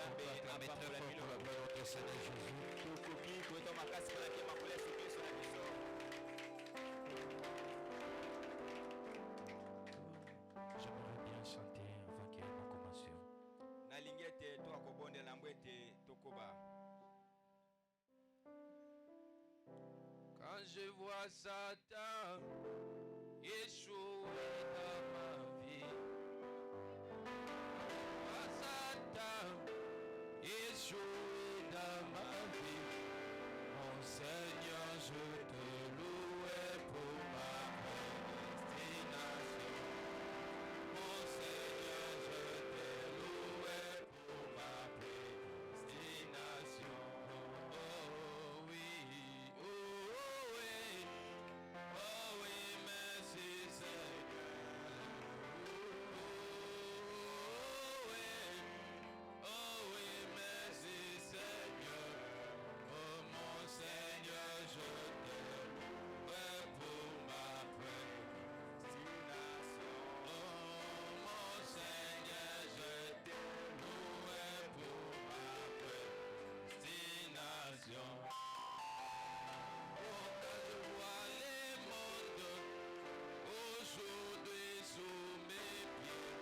acclamer très fort pour la gloire de Seigneur Jésus. J'aimerais bien chanter avant que nous commencions. Quand je vois Satan échouer dans ma vie, Satan échouer dans ma vie, mon Seigneur, je te loue pour ma destination. Mon Seigneur, je te loue pour ma destination. Oh oui, oh oui, oh oui, merci Seigneur. Oh oui, merci Seigneur. Oh mon Seigneur, je te loue pour ma destination. Oh mon Seigneur, je te loue pour ma destination. Oh, quand je vois les mondes aujourd'hui sous mes pieds,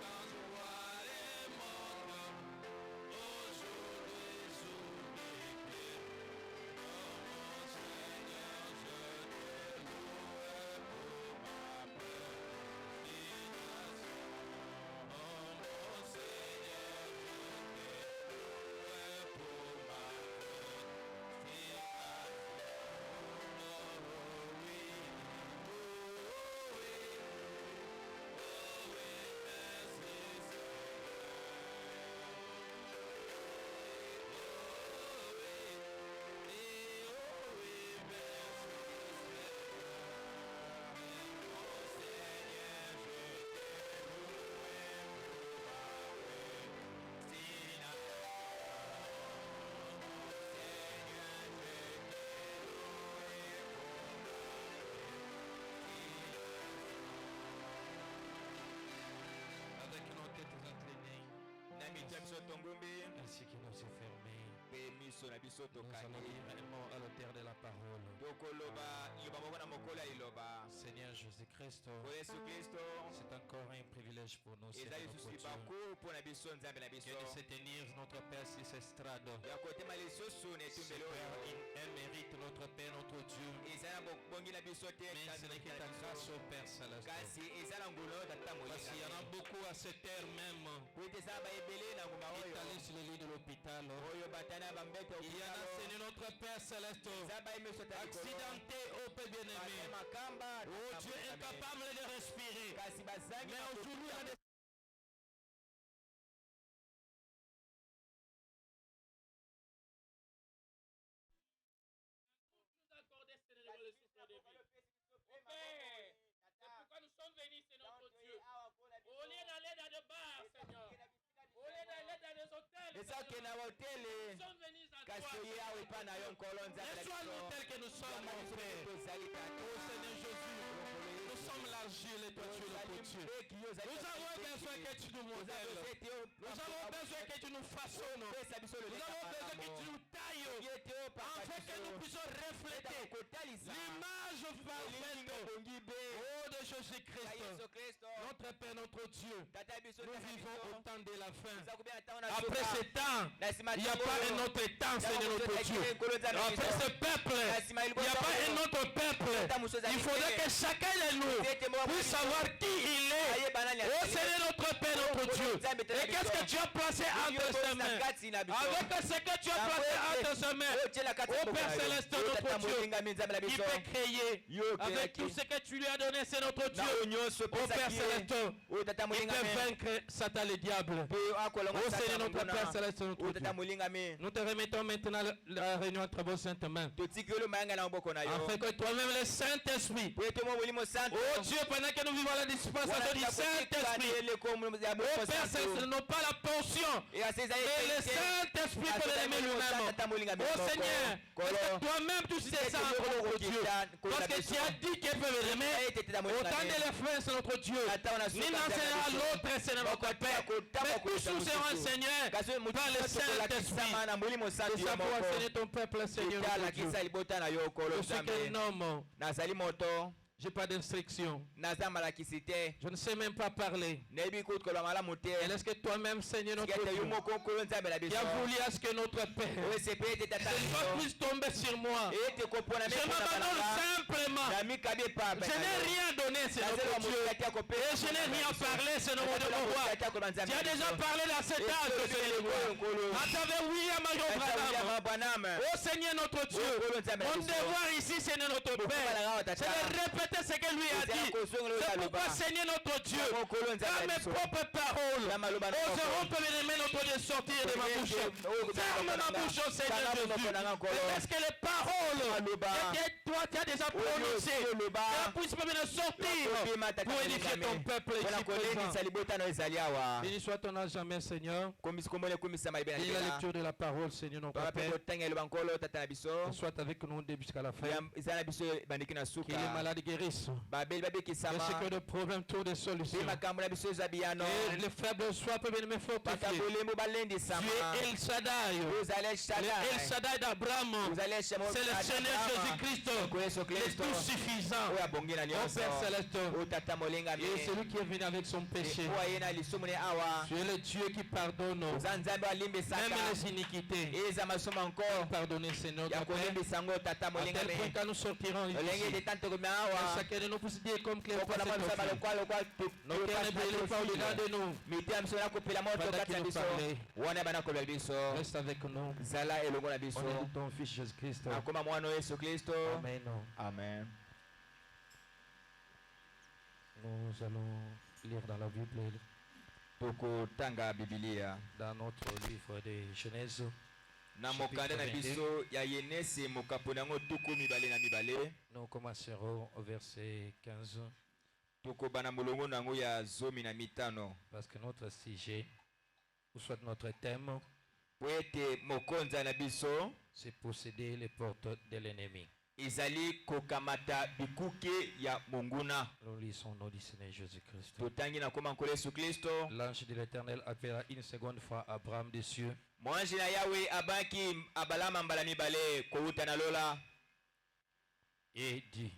quand je vois les mondes aujourd'hui sous mes pieds, oh mon Seigneur, je te loue pour ma destination. Oh mon Seigneur, je te loue pour ma destination. Oh oui, oh oui, oh oui, merci avec nos têtes inclinées, ainsi que nos yeux fermés, nous allons dire un mot à l'auteur de la parole. Seigneur Jésus-Christ, c'est encore un privilège pour nous, Seigneur notre Dieu, que de se tenir notre Père sur cette estrade. C'est un mérite, notre Père, notre Dieu, mais ce n'est que ta grâce au Père Céleste. Parce qu'il y en a beaucoup à cette heure même, étalés sur le lit de l'hôpital. Il y en a, Seigneur notre Père Céleste, accidenté, oh Père bien-aimé. Oh Dieu, incapable de respirer. Mais aujourd'hui, on est nous accorder, Seigneur, le souffle de vie. Oh Père, c'est pourquoi nous sommes venus, Seigneur notre Dieu. Au lieu d'aller dans le bar, Seigneur, au lieu d'aller dans les hôtels, nous sommes venus à toi. Laisse-toi l'hôtel que nous sommes, mon frère. Oh Seigneur Jésus, nous sommes l'argile et toi tu es le potier. Nous avons besoin que tu nous modèles. Nous avons besoin que tu nous façonnes. Nous avons besoin que tu nous tailles, afin que nous puissions refléter l'image parfaite, oh, de Jésus-Christ, notre Père, notre Dieu. Nous vivons au temps de la fin. Après ce temps, il n'y a pas un autre temps, Seigneur notre Dieu. Après ce peuple, il n'y a pas un autre peuple. Il faudrait que chacun de nous puisse savoir qui il est. Oh Seigneur notre Père, notre Dieu. Et qu'est-ce que tu as placé entre ses mains? Avec ce que tu as placé entre ses mains, oh Père Céleste, notre Dieu, il peut créer avec tout ce que tu lui as donné, c'est notre Dieu. Oh Père Céleste, il peut vaincre Satan le diable. Oh Seigneur notre Père Céleste, notre Dieu. Nous te remettons maintenant la réunion entre vos saintes mains. Afin que toi-même le Saint-Esprit, oh Dieu, pendant que nous vivons la dispensation du Saint-Esprit, oh Père Céleste n'ont pas la portion. Et le Saint-Esprit peut l'aimer lui-même. Oh Seigneur, toi-même tu sais ça, notre Dieu. Parce que tu as dit qu'elle peut l'aimer. Autant de les frères, c'est notre Dieu. Ni l'un sera l'autre, c'est notre Père. Mais tous nous serons Seigneur par le Saint-Esprit. C'est ça pour enseigner ton peuple, Seigneur. Je suis qu'un homme. Je n'ai pas d'instruction. Je ne sais même pas parler. Et est-ce que toi-même, Seigneur, notre Dieu, qui a voulu à ce que notre Père puisse tomber sur moi. Je m'abandonne simplement. Je n'ai rien donné, c'est notre Dieu. Et je n'ai rien parlé, c'est notre roi. Tu as déjà parlé dans cet âge, Seigneur. À travers William Branham. Oh Seigneur, notre Dieu. Mon devoir ici, Seigneur, notre Père, c'est de répéter ce que lui a dit. C'est pourquoi, Seigneur notre Dieu, dans mes propres paroles, oseront bien-aimés notre Dieu sortir de ma bouche. Ferme ma bouche, oh Seigneur Jésus. Est-ce que les paroles que toi tu as déjà prononcées, qu'elles puissent bien sortir pour édifier ton peuple ici présent. Béni soit ton nom jamais, Seigneur. Et la lecture de la parole, Seigneur notre Père, soit avec nous début jusqu'à la fin. Qu'il est malade guérisse. Merci que le problème trouve des solutions. Et les faibles soient bien fortifiés. Tu es El Shaddai. Le El Shaddai d'Abraham. C'est le Seigneur Jésus-Christ. Le tout suffisant. Mon Père Céleste. Et celui qui est venu avec son péché. Tu es le Dieu qui pardonne même les iniquités. Pardonnez, Seigneur. À tel point quand nous sortirons ici, chacun de nous puisse dire comme Cléopas nos cœurs ne brûlent pas au-delà de nous. Reste avec nous. Au nom de ton Fils Jésus-Christ. Amen. Amen. Nous allons lire dans la Bible, dans notre livre de Genèse. Nous commencerons au verset 15. Parce que notre sujet, ou soit notre thème, c'est posséder les portes de l'ennemi. Nous lisons au nom du Seigneur Jésus-Christ. L'ange de l'Éternel appela une seconde fois Abraham des cieux. Et dit,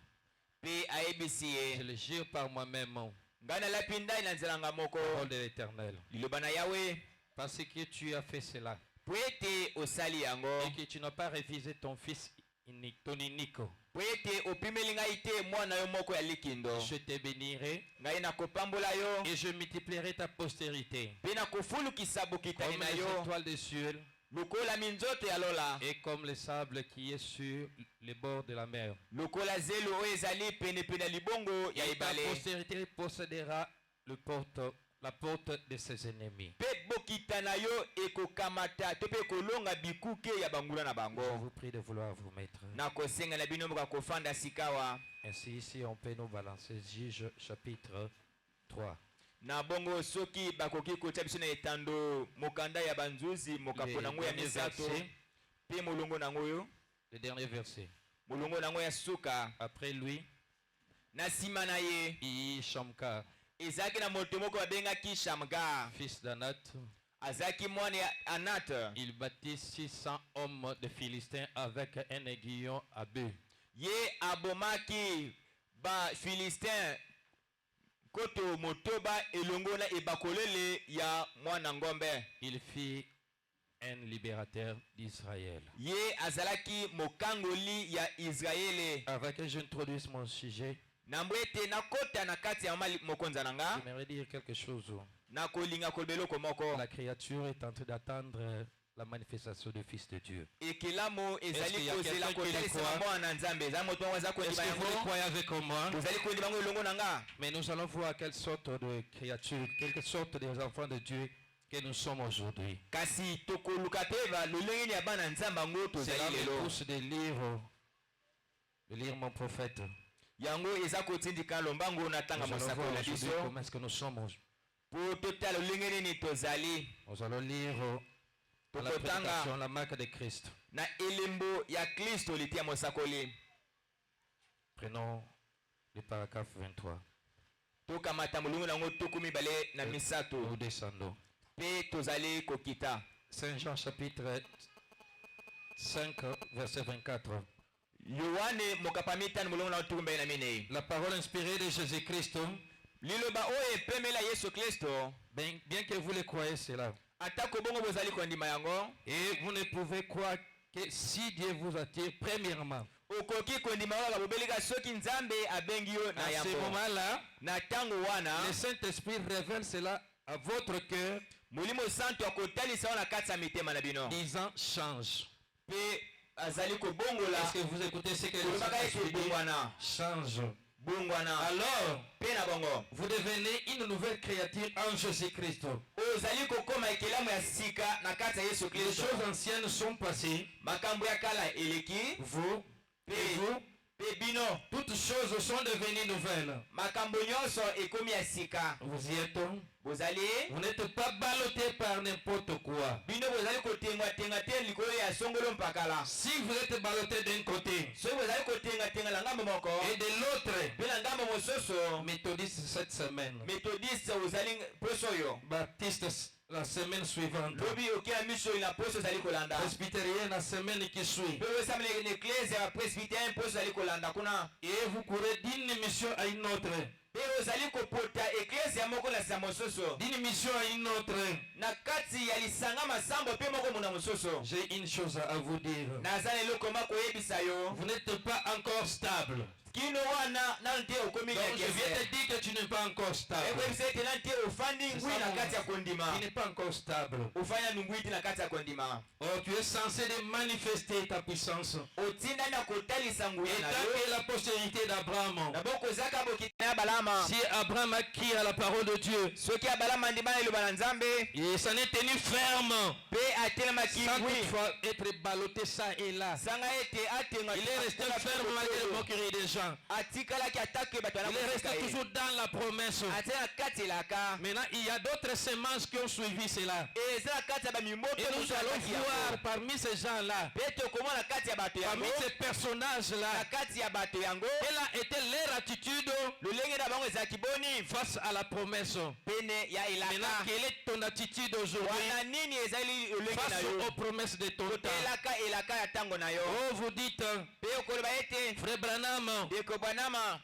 je le jure par moi-même, parole de l'Éternel, parce que tu as fait cela, et que tu n'as pas révisé ton fils ton inique, je te bénirai et je multiplierai ta postérité comme les étoiles des cieux et comme le sable qui est sur les bords de la mer. Et ta postérité possédera la porte de ses ennemis. Je vous prie de vouloir vous mettre. Ainsi ici on peut nous balancer. Juge chapitre 3. Le dernier verset. Après lui, Shamgar, fils d'Anat, il bâtit 600 hommes de Philistins avec un aiguillon à bœuf. Il fit un libérateur d'Israël. Avant que j'introduise mon sujet, j'aimerais dire quelque chose. La créature est en train d'attendre la manifestation du Fils de Dieu. Est-ce qu'il y a quelqu'un qui le croit? Est-ce que vous le croyez avec moi? Mais nous allons voir quelle sorte de créature, quelle sorte des enfants de Dieu que nous sommes aujourd'hui. C'est là que je pousse de lire mon prophète. Nous allons voir aujourd'hui comment est-ce que nous sommes Nous allons lire la prédication, la marque de Christ. Prenons le paragraphe 23. Nous descendons. Saint Jean chapitre 5 verset 24. La parole inspirée de Jésus-Christ. Bien que vous le croyez cela. Et vous ne pouvez croire que si Dieu vous attire premièrement. À ce moment-là, le Saint-Esprit révèle cela à votre cœur, disant change. Est-ce que vous écoutez ce que le Saint-Esprit dit? Change. Alors, vous devenez une nouvelle créature en Jésus-Christ. Les choses anciennes sont passées. Vous et vous, toutes choses sont devenues nouvelles. Vous y êtes. Vous n'êtes pas ballotté par n'importe quoi. Si vous êtes ballotté d'un côté et de l'autre, méthodiste cette semaine, baptiste la semaine suivante, presbytérien la semaine qui suit, et vous courez d'une mission à une autre, d'une mission à une autre. J'ai une chose à vous dire. Vous n'êtes pas encore stable. Donc je viens te dire que tu n'es pas encore stable. Tu n'es pas encore stable. Oh, tu es censé de manifester ta puissance. Et tant que la postérité d'Abraham. Si Abraham a qui à la parole de Dieu, il s'en est tenu ferme. Sans toutefois être ballotté ça et là. Il est resté ferme malgré les moqueries des gens. Il est resté toujours dans la promesse. Maintenant, il y a d'autres semences qui ont suivi cela. Et nous allons voir parmi ces gens-là, parmi ces personnages-là, quelle a été leur attitude face à la promesse. Maintenant, quelle est ton attitude aujourd'hui face aux promesses de ton temps? Oh, vous dites, Frère Branham,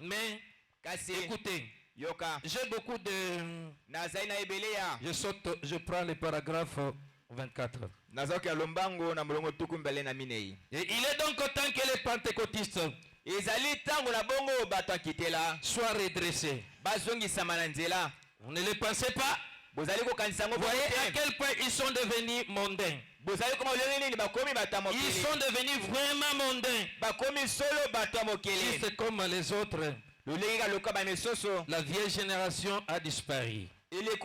mais écoutez, j'ai beaucoup de... Je prends le paragraphe 24. Et il est donc temps que les pentecôtistes soient redressés. Vous ne le pensez pas? Vous voyez à quel point ils sont devenus mondains. Ils sont devenus vraiment mondains. Juste comme les autres. La vieille génération a disparu. Et les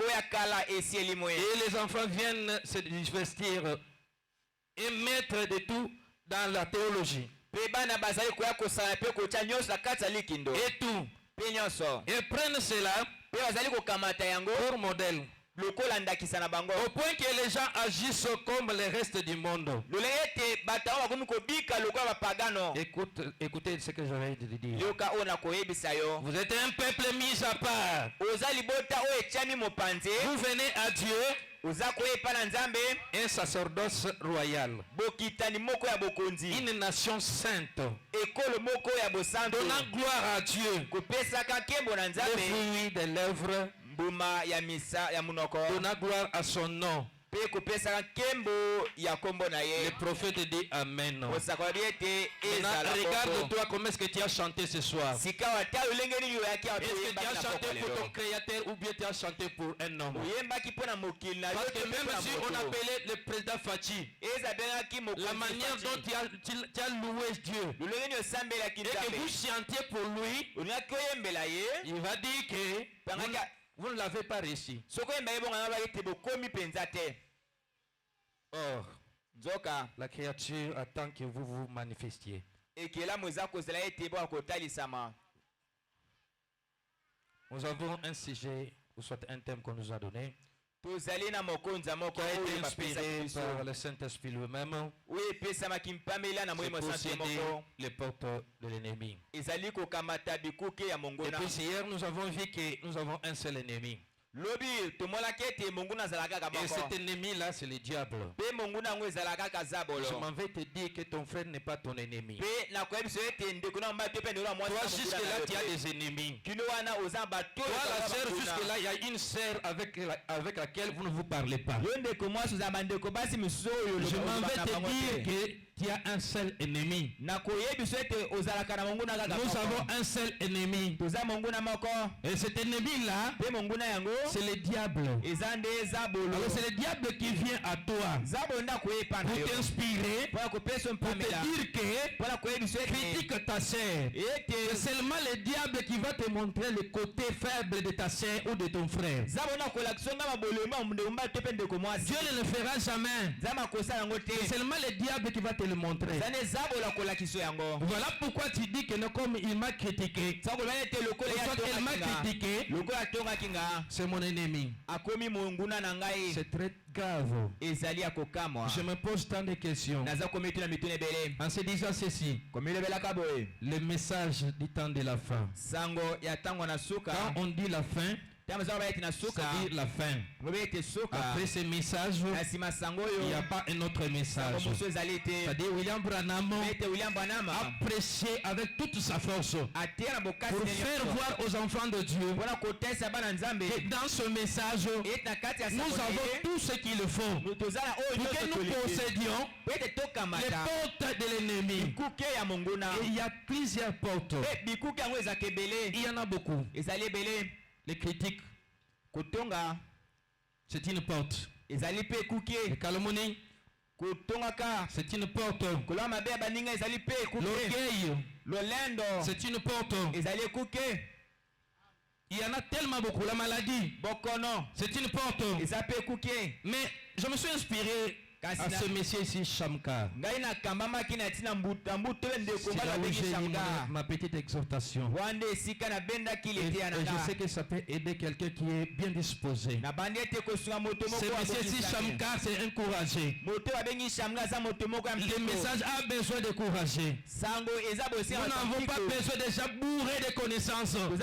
enfants viennent se divestir et mettre de tout dans la théologie. Et tout. Et prennent cela pour modèle. Au point que les gens agissent comme le reste du monde. Écoutez ce que j'avais de dire. Vous êtes un peuple mis à part. Vous venez à Dieu, un sacerdoce royal, une nation sainte, donnant gloire à Dieu, le fruit de l'œuvre, donnant gloire à son nom. Le prophète dit Amen. Maintenant, regarde-toi comment est-ce que tu as chanté ce soir. Est-ce que tu as chanté pour ton créateur ou bien tu as chanté pour un homme? Parce que même si on appelait le président Fachi, la manière dont tu as loué Dieu et que vous chantiez pour lui, il va dire que vous ne l'avez pas réussi. Or, la créature attend que vous vous manifestiez. Nous avons un sujet ou soit un thème qu'on nous a donné, qui a été inspiré par le Saint-Esprit lui-même, c'est posséder les portes de l'ennemi. Et puis hier, nous avons vu que nous avons un seul ennemi. Et cet ennemi-là, c'est le diable. Je m'en vais te dire que ton frère n'est pas ton ennemi. Toi, jusque-là, tu as des ennemis. Toi, la sœur, jusque-là, il y a une sœur avec laquelle vous ne vous parlez pas. Je m'en vais te dire que tu as un seul ennemi. Nous avons un seul ennemi. Et cet ennemi-là, c'est le diable. Alors c'est le diable qui vient à toi pour t'inspirer, pour te dire que critique ta sœur. C'est seulement le diable qui va te montrer le côté faible de ta sœur ou de ton frère. Dieu ne le fera jamais. C'est seulement le diable qui va te le montrer. Voilà pourquoi tu dis que comme il m'a critiqué, elle m'a critiqué, c'est mon ennemi. C'est très grave. Je me pose tant de questions en se disant ceci: le message du temps de la fin. Quand on dit la fin, c'est-à-dire la fin. Après ce message, il n'y a pas un autre message. C'est-à-dire William Branham a prêché avec toute sa force pour faire voir aux enfants de Dieu que dans ce message, nous avons tout ce qu'il faut pour que nous possédions les portes de l'ennemi. Et il y a plusieurs portes. Il y en a beaucoup. Les critiques, c'est une porte. Les calomnies, c'est une porte. L'orgueil, c'est une porte. Il y en a tellement beaucoup. La maladie, c'est une porte. Mais je me suis inspiré à ce monsieur ici, Shamkar. C'est là où j'ai mis ma petite exhortation. Et je sais que ça peut aider quelqu'un qui est bien disposé. Ce monsieur ici, Shamkar, c'est encouragé. Le message a besoin de courager. Nous n'avons pas besoin de bourrer de connaissances. Mais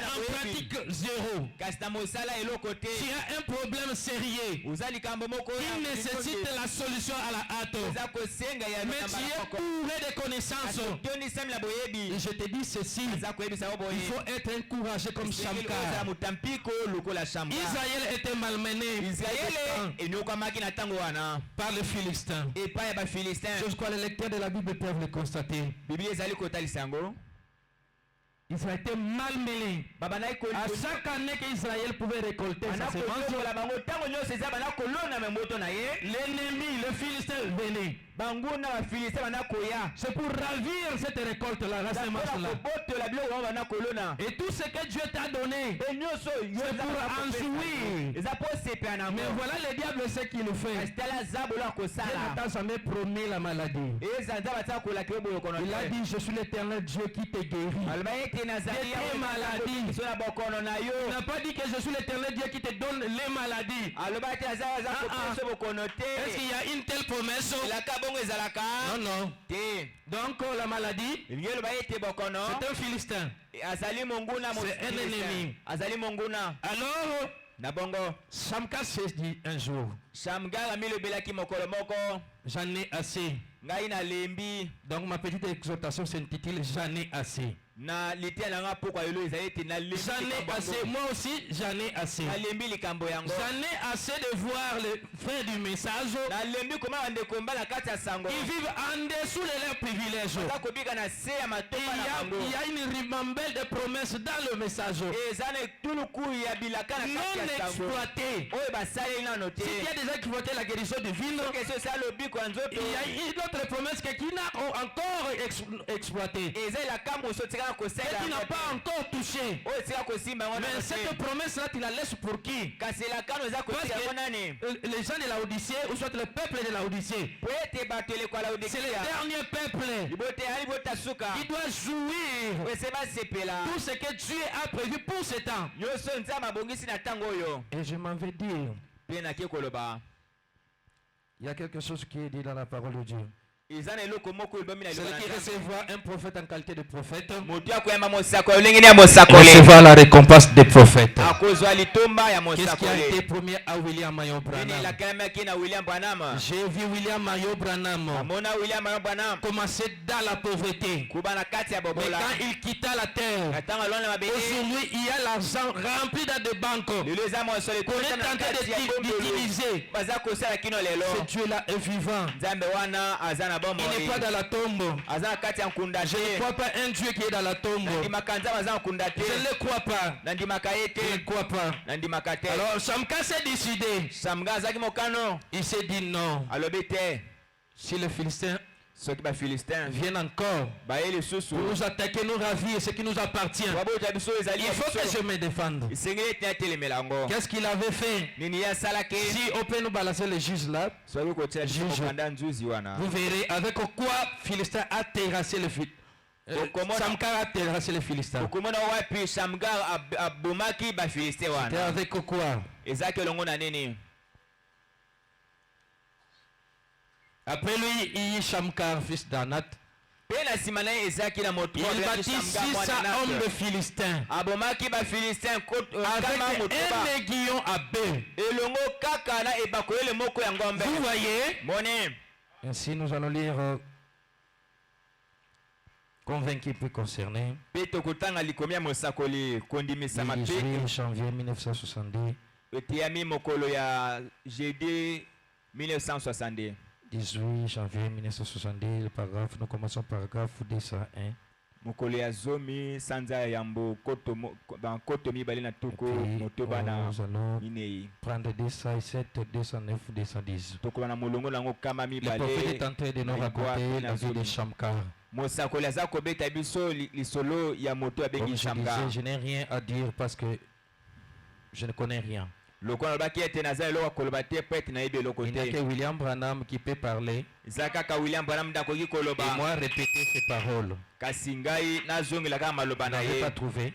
en pratique zéro. Tu as un problème sérieux. Il nécessite la solution à la hâte. Mais tu es bourré de connaissances. Et je te dis ceci: il faut être encouragé comme Shamkar. Israël était malmené par les Philistins. Je crois que les lecteurs de la Bible peuvent le constater. Ils ont été malmenés. À chaque année qu'Israël pouvait récolter sa semence, l'ennemi, le Philistin, venait. C'est pour ravir cette récolte-là, la semence-là. Et tout ce que Dieu t'a donné, c'est pour en jouir. Mais voilà le diable ce qu'il fait. Dieu ne t'a jamais promis la maladie. Il a dit: je suis l'Éternel Dieu qui te guérit. Il n'a pas dit que je suis l'Éternel Dieu qui te donne les maladies. Est-ce qu'il y a une telle promesse? Non, non. Donc la maladie, c'est un Philistin. C'est un ennemi. Alors, Shamkar s'est dit un jour: j'en ai assez. Donc ma petite exhortation s'intitule J'en ai assez. J'en ai assez. Moi aussi j'en ai assez. J'en ai assez de voir les frères du message. Ils vivent en dessous de leurs privilèges. Il y a une ribambelle de promesses dans le message. Non exploité. Si tu as déjà exploité la guérison divine, il y a une autre promesse qui n'a encore exploité. tu n'as pas encore touché. Mais cette promesse-là, tu la laisses pour qui? Parce que les gens de la Odyssée, ou soit le peuple de la Odyssée, c'est le dernier peuple qui doit jouir tout ce que Dieu a prévu pour ce temps. Et je m'en vais dire, il y a quelque chose qui est dit dans la parole de Dieu. Celui qui recevra un prophète en qualité de prophète recevra la récompense des prophètes. Qu'est-ce qui a été promis à William Marion Branham? J'ai vu William Marion Branham commencer dans la pauvreté. Mais quand il quitta la terre, aujourd'hui il y a l'argent rempli dans des banques qu'on est en train d'utiliser. Ce Dieu-là est vivant. Il n'est pas dans la tombe. Je ne crois pas un Dieu qui est dans la tombe. Je ne le crois pas. Je ne crois pas. Alors Shamgar s'est décidé. Il s'est dit non. Si les Philistins viennent encore pour nous attaquer, nous ravir ce qui nous appartient, il faut que je me défende. Qu'est-ce qu'il avait fait? Si on peut nous balancer les juges là, vous verrez avec quoi Philistin a terrassé le Philistins. Shamgar a terrassé les Philistins. C'était avec quoi? Après lui, il y a Shamgar, fils d'Anat. Il bâtit 600 hommes de Philistins avec un aiguillon à baie. Vous voyez? Ainsi, nous allons lire Convaincu puis concerné. 18 janvier 1970. 18 janvier 1970, le paragraphe, nous commençons par paragraphe 201. Nous allons prendre 207, 209, 210. Le prophète est en train de nous raconter la vie de Shamgar. Comme je n'ai rien à dire parce que je ne connais rien. Il n'y a que William Branham qui peut parler et moi répéter ces paroles. Vous n'avez pas trouvé?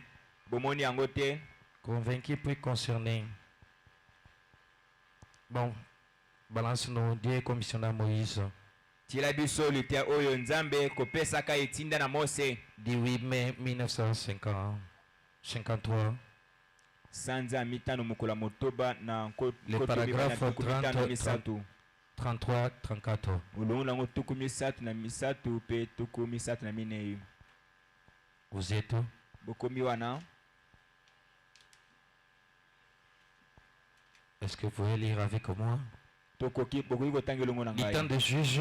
Convaincu puis concerné. Bon, balance-nous, Dieu commissionnaire Moïse. 18 mai 1953. Le paragraphe 33, 34. Vous êtes où? Est-ce que vous pouvez lire avec moi? Du temps de juge,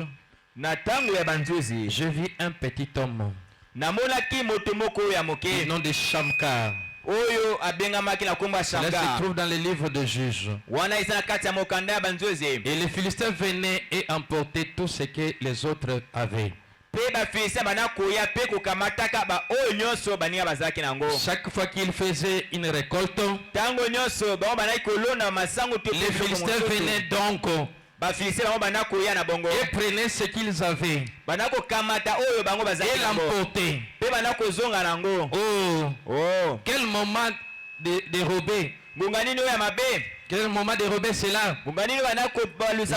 je vis un petit homme du nom de Shamgar. Cela se trouve dans le livre de Juges. Et les Philistins venaient et emportaient tout ce que les autres avaient. Chaque fois qu'ils faisaient une récolte, les Philistins venaient donc et prenaient ce qu'ils avaient et l'emportaient. Oh, quel moment de dérober. Quel moment dérober cela.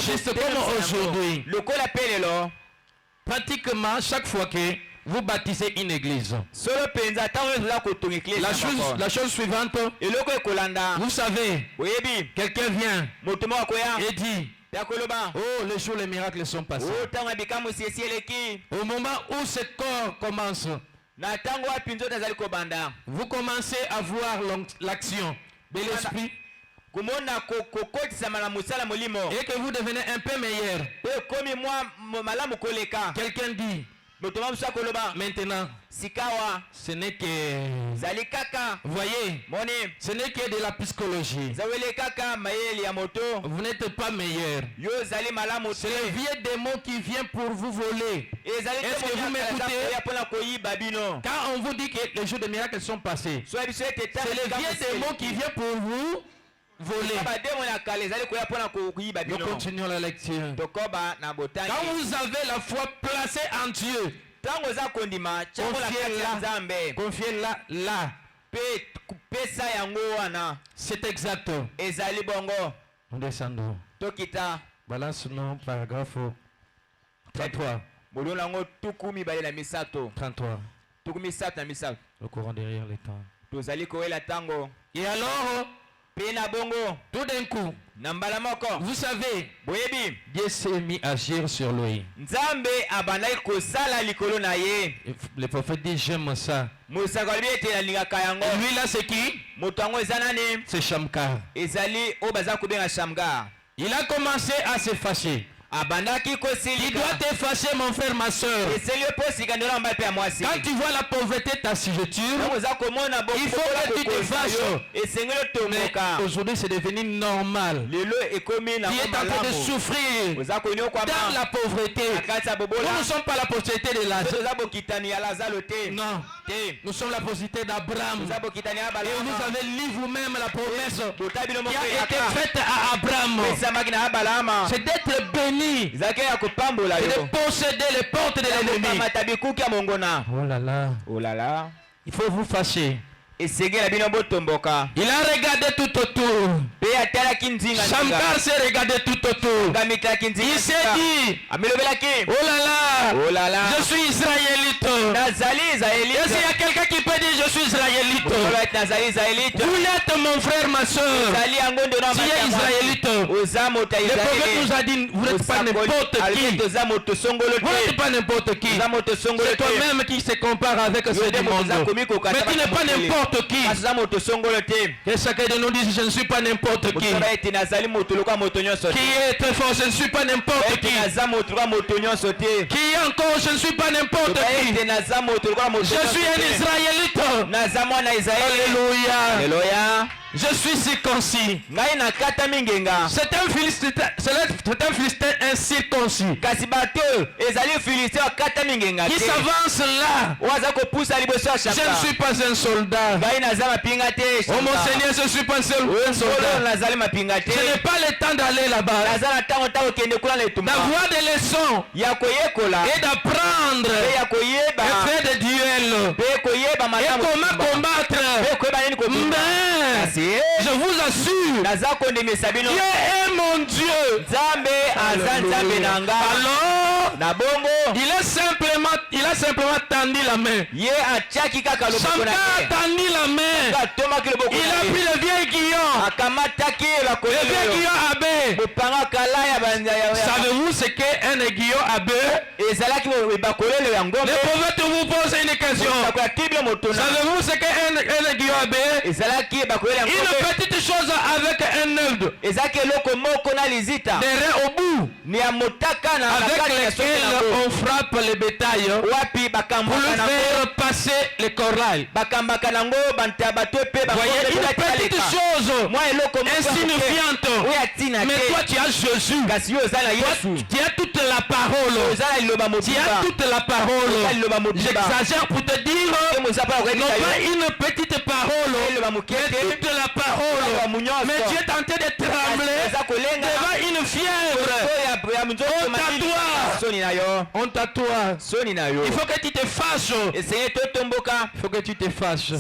Juste comme aujourd'hui. Pratiquement chaque fois que vous baptisez une église, la chose suivante, vous savez, quelqu'un vient et dit: oh, les jours, les miracles sont passés. Au moment où ce corps commence, vous commencez à voir l'action de l'esprit et que vous devenez un peu meilleur. Quelqu'un dit: Maintenant, ce n'est que... Vous voyez, ce n'est que de la psychologie. Vous n'êtes pas meilleur. C'est le vieux démon qui vient pour vous voler. Est-ce que vous m'écoutez? Quand on vous dit que les jours de miracles sont passés, c'est le vieux démon qui vient pour vous voler. Nous continuons la lecture. Quand vous avez la foi placée en Dieu, confiez-la là. C'est exact. Nous descendons. Balance-nous paragraphe 33. 33. Nous courons derrière les temps. Et alors, tout d'un coup, vous savez, Dieu s'est mis à agir sur lui. Le prophète dit, j'aime ça. Et lui là, c'est qui? C'est Shamgar. Il a commencé à se fâcher. Il doit te fâcher, mon frère, ma soeur. Quand tu vois la pauvreté t'assiéger, il faut que tu te fâches. Mais aujourd'hui, c'est devenu normal. Tu es en train de souffrir dans la pauvreté. Nous ne sommes pas la postérité de Lazare. Non, nous sommes la postérité d'Abraham. Et vous avez lu vous-même la promesse qui a été faite à Abraham. C'est d'être béni. C'est de posséder les portes de l'ennemi. Oh là là. Il faut vous fâcher. Il a regardé tout autour. Shamgar s'est regardé tout autour. Il s'est dit, oh là là, je suis israélite. Est-ce qu'il y a quelqu'un qui peut dire je suis israélite? Vous l'êtes, mon frère, ma soeur. Tu es israélite. Le prophète nous a dit, vous n'êtes pas n'importe qui. Vous n'êtes pas n'importe qui. C'est toi-même qui se compare avec ce monde. Mais tu n'es pas n'importe qui. Que chacun de nous dise je ne suis pas n'importe qui. Qui est très fort, je ne suis pas n'importe qui. Qui est encore, je ne suis pas n'importe qui. Je suis un Israélite. Alléluia. Je suis circoncis. C'est un Philistin incirconcis qui s'avance là. Je ne suis pas un soldat. Oh mon Seigneur, je ne suis pas un soldat. Ce n'est pas le temps d'aller là-bas, d'avoir des leçons et d'apprendre et faire des duels et comment combattre. Mais je vous assure, Dieu est mon Dieu. Alors, il a simplement tendu la main. Shamgar a tendu la main. Il a pris le vieil guillon. Le vieil guillon abbé. Savez-vous ce qu'est un guillon abbé? Le prophète vous pose une question. Savez-vous ce qu'est un guillon abbé? Une petite chose avec un œuf derrière au bout, avec lequel on frappe le bétail pour le faire passer le corral. Voyez, une petite chose insignifiante. Mais toi tu as Jésus. Tu as toute la parole. Tu as toute la parole. J'exagère pour te dire, non pas une petite parole, mais toute la parole. Mais tu es tenté de trembler devant une fièvre. On t'attoie. Il faut que tu te fâches. Il faut que tu te fâches.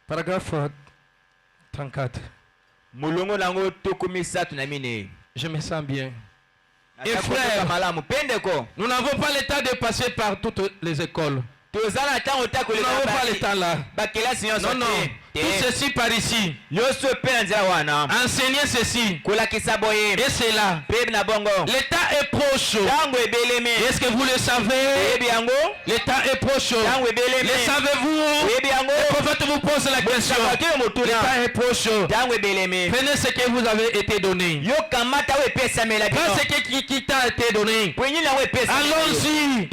Paragraphe 34. Je me sens bien. Et frère, nous n'avons pas le temps de passer par toutes les écoles. Nous n'avons pas le temps là. Non, non. ceci par ici. Enseignez ceci. Et c'est là. L'état est proche. Est-ce que vous le savez? L'état est proche. Le savez-vous? Le prophète vous pose la question. L'état est proche. Prenez ce que vous avez été donné. Prenez ce qui t'a été donné. Allons-y.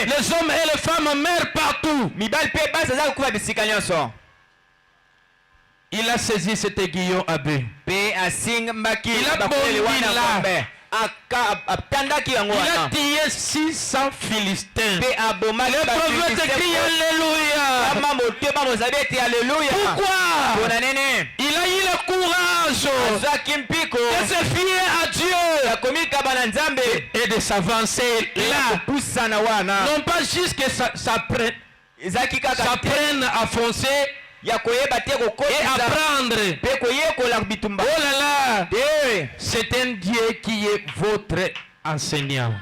Les hommes et les femmes meurent partout. Il a saisi cet aiguillon à bœuf. Il a bondi là. Il a tué 600 Philistins. Le prophète crie Alléluia. Pourquoi? Il a eu le courage de se fier à Dieu et de s'avancer là. Non pas juste que ça prenne à foncer et apprendre. Oh là là, c'est un Dieu qui est votre enseignant.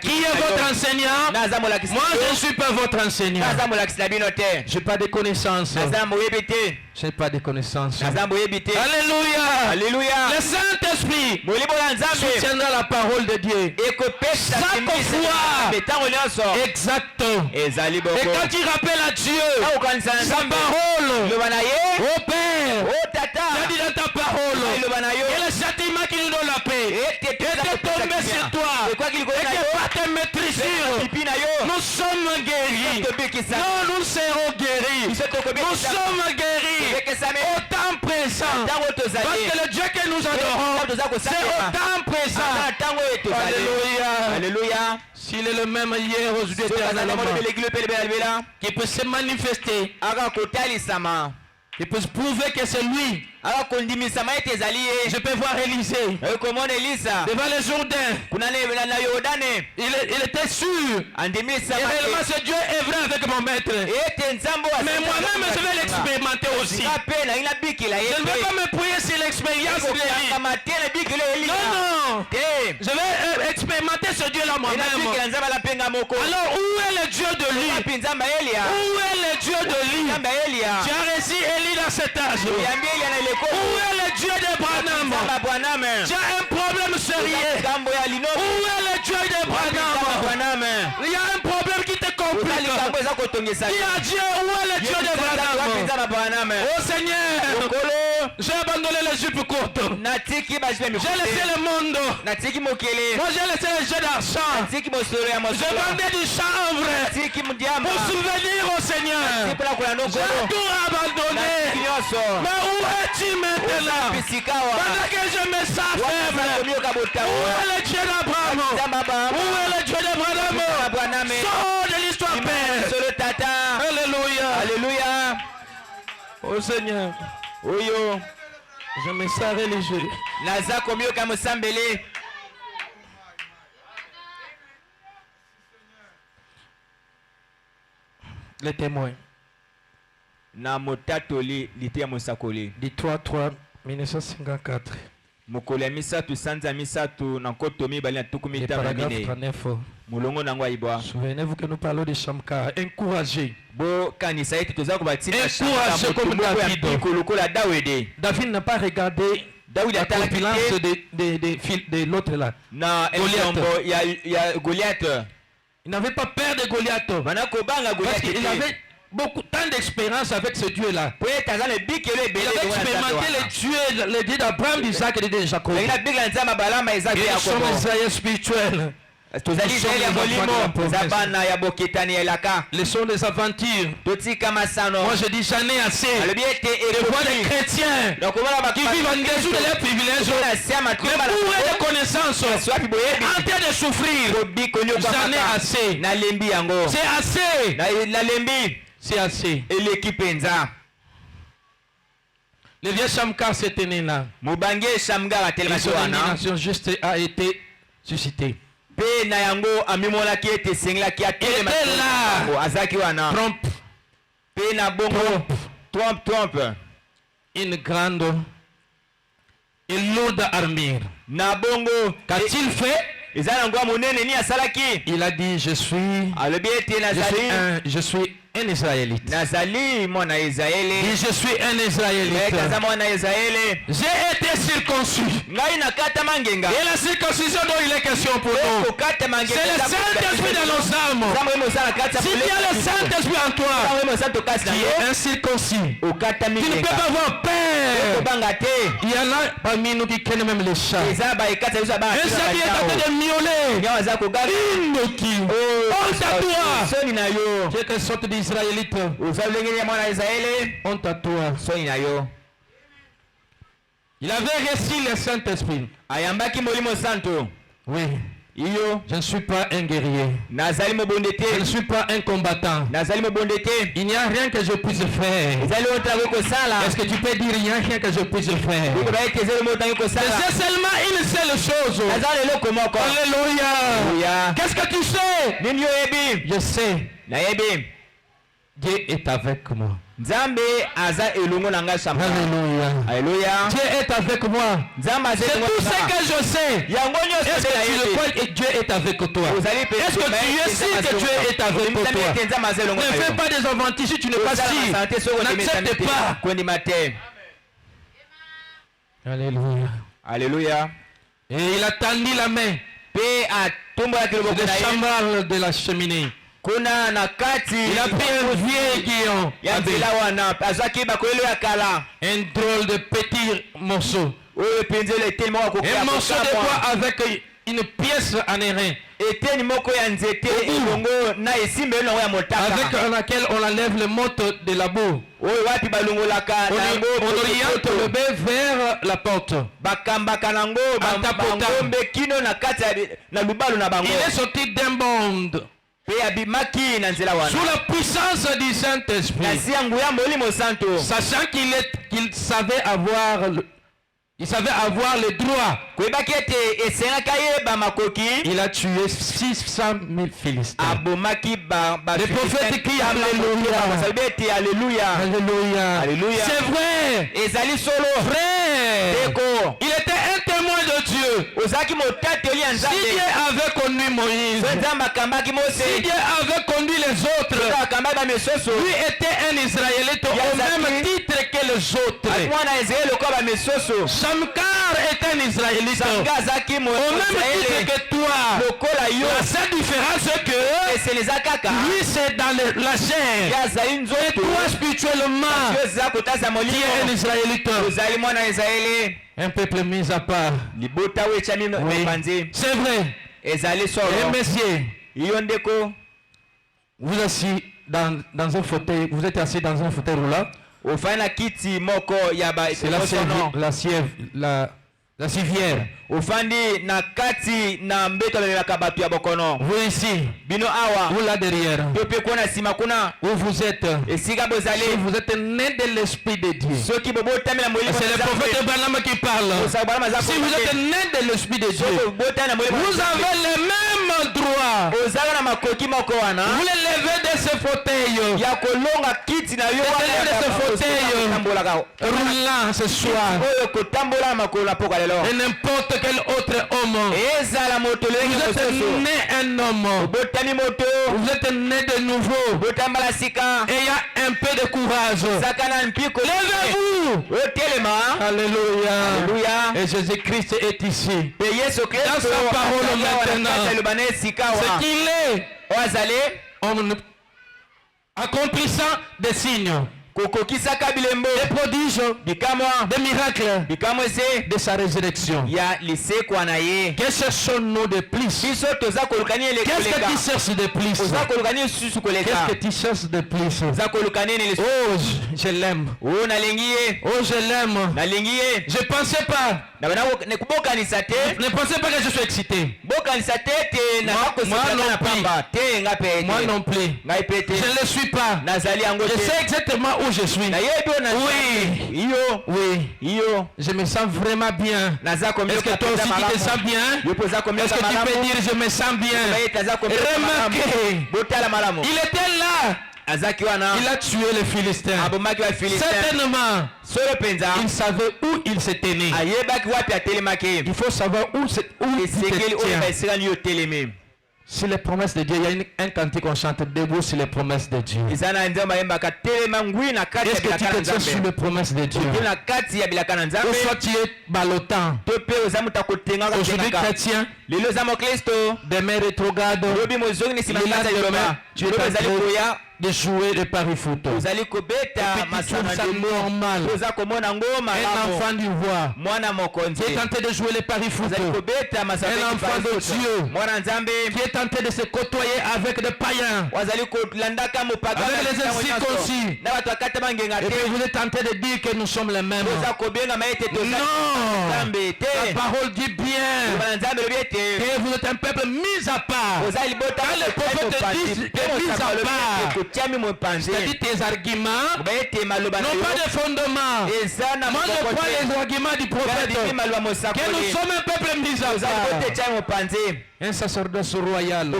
Qui est votre enseignant? Moi je ne suis pas votre enseignant. Je n'ai pas de connaissances. Je n'ai pas de connaissances. Alléluia. Le Saint-Esprit soutiendra la parole de Dieu chaque fois. Exact. Et quand il rappelle à Dieu sa parole, oh Père, tu as dit dans ta parole que le châtiment qui nous donne la paix était tombé sur toi et que par tes maîtrisures nous sommes guéris. Non, nous serons guéris. Nous sommes guéris au temps présent. Parce que le Dieu que nous adorons, c'est au temps présent. Alléluia. S'il est le même hier, aujourd'hui, qui peut se manifester, qui peut se prouver que c'est lui. Je peux voir Élisée devant le Jourdain. Il était sûr. Et réellement ce Dieu est vrai avec mon maître. Mais moi-même je vais l'expérimenter aussi. Je ne vais pas me prier sur l'expérience de Élie. Non. Je vais expérimenter ce Dieu-là moi-même. Alors où est le Dieu de lui? Où est le Dieu de lui? Tu as réussi Élie dans cet âge. Où est le Dieu d'Abraham? Tu as un problème sérieux. Où est le Dieu d'Abraham? Il y a un problème qui te complique. Dis à Dieu, où est le Dieu d'Abraham? Oh Seigneur, j'ai abandonné les jupes courtes. J'ai laissé le monde. Moi j'ai laissé les jeux d'argent. J'ai vendu du chanvre pour souvenir au Seigneur. J'ai tout abandonné. Mais où es-tu maintenant? Pendant que je me sens faible, où est le Dieu d'Abraham? Où est le Dieu d'Abraham? Sors de l'histoire, Père. Alléluia. Oh Seigneur, je me sens religieux. Les témoins. Du 3-3 1954. Souvenez-vous que nous parlons de Shamka. Encouragez. Encouragez comme David. David n'a pas regardé la compilance de l'autre là. Goliath. Il n'avait pas peur de Goliath. Parce qu'il avait tant d'expérience avec ce Dieu-là. Il avait expérimenté le Dieu d'Abraham, d'Isaac et de Jacob. Et nous sommes Israël spirituel. Les sons des aventures. Moi je dis j'en ai assez de voir des chrétiens qui vivent en dessous de leurs privilèges, de bourrés de connaissances, en train de souffrir. J'en ai assez. C'est assez. C'est assez. Le vieux Shamgar s'est né là. Et son élimination juste a été suscitée. Il était là. Trompe. Une grande et lourde armure. Qu'a-t-il fait? Il a dit je suis un Israélite. Nazali mwana Israël. Et je suis un Israélite. J'ai été circoncis. Ngai nakata mangenga. Et la circoncision dont il est question pour nous, c'est le Saint-Esprit dans nos âmes. Si tu as le Saint-Esprit en toi, tu es un circoncis. Tu ne peux pas avoir peur. Il y en a parmi nous qui connaissent même les chats. Un chat qui est en train de miauler. Inoki. Honte à toi. Tu es quelle sorte d'Israélite? Honte à toi. Il avait reçu le Saint-Esprit. Oui. Je ne suis pas un guerrier. Je ne suis pas un combattant. Il n'y a rien que je puisse faire. Est-ce que tu peux dire il n'y a rien que je puisse faire? C'est seulement une seule chose. Alléluia. Qu'est-ce que tu sais? Je sais. Dieu est avec moi. Alléluia. Dieu est avec moi. C'est tout ce que je sais. Est-ce que tu crois que Dieu est avec toi? Est-ce que tu es sûr que Dieu est avec toi? Ne fais pas des avantages si tu n'es pas sûr. N'accepte pas. Alléluia. Alléluia. Et il a tendu la main. Le chambral de la cheminée. Il a pris un vieux guillon, un drôle de petit morceau, un morceau de bois avec une pièce en airain, avec laquelle on enlève le mot de la boue. On oriente le bœuf vers la porte. Il est sorti d'un bond. Sous la puissance du Saint-Esprit, sachant qu'il savait avoir le droit, il a tué 600 000 Philistins. Le prophète crie Alléluia. Alléluia. C'est vrai. Frère, il était un témoin de Dieu. Si Dieu avait conduit Moïse, si Dieu avait conduit les autres, lui était un Israélite au même titre que les autres. Shamgar est un Israélite au même titre que toi. La seule différence c'est que lui c'est dans la chair et toi spirituellement tu es un Israélite, un peuple mis à part. Oui. C'est vrai. Et messieurs, vous assis dans un fauteuil, vous êtes assis dans un fauteuil roulant. C'est la civière. Vous ici, vous là derrière, où vous êtes, si vous êtes né de l'Esprit de Dieu, c'est le prophète Branham qui parle. Si vous êtes né de l'Esprit de Dieu, vous avez le même droit. Vous le levez de ce fauteuil, roulant ce soir, et n'importe quel autre homme. Vous êtes né un homme. Vous êtes né de nouveau. Et il y a un peu de courage. Levez-vous. Alléluia. Et Jésus-Christ est ici. Dans sa parole maintenant, ce qu'il est en accomplissant des signes, des prodiges, des miracles, de sa résurrection. Qu'est-ce que sont nous de plus? Qu'est-ce que tu cherches de plus? Qu'est-ce que tu cherches de plus? Oh, je l'aime. Oh, je l'aime. Je pensais pas. Ne pensez pas que je suis excité. Moi non plus. Je ne le suis pas. Je sais exactement où je suis. Oui. Je me sens vraiment bien. Est-ce que toi aussi tu te sens bien? Est-ce que tu peux dire je me sens bien? Remarquez, il était là. Il a tué les Philistins. Certainement, il savait où il se tenait. Il faut savoir où il se tient. Sur les promesses de Dieu, il y a un cantique qu'on chante debout sur les promesses de Dieu. Est-ce que tu te tiens sur les promesses de Dieu? Ou soit tu es ballottant. Aujourd'hui chrétien, demain rétrograde, tu es de jouer de paris foot. Et puis tu trouves ça normal. Un enfant du roi qui est tenté de jouer les paris foot. Un enfant de Dieu qui est tenté de se côtoyer avec des païens, avec les incirconcis. Et puis vous êtes tenté de dire que nous sommes les mêmes. Non! La parole dit bien que vous êtes un peuple mis à part. Quand les prophètes disent mis à part, c'est-à-dire tes arguments n'ont pas de fondement. Moi je prends les arguments du prophète que nous sommes un peuple mis à part, un sacerdoce royal.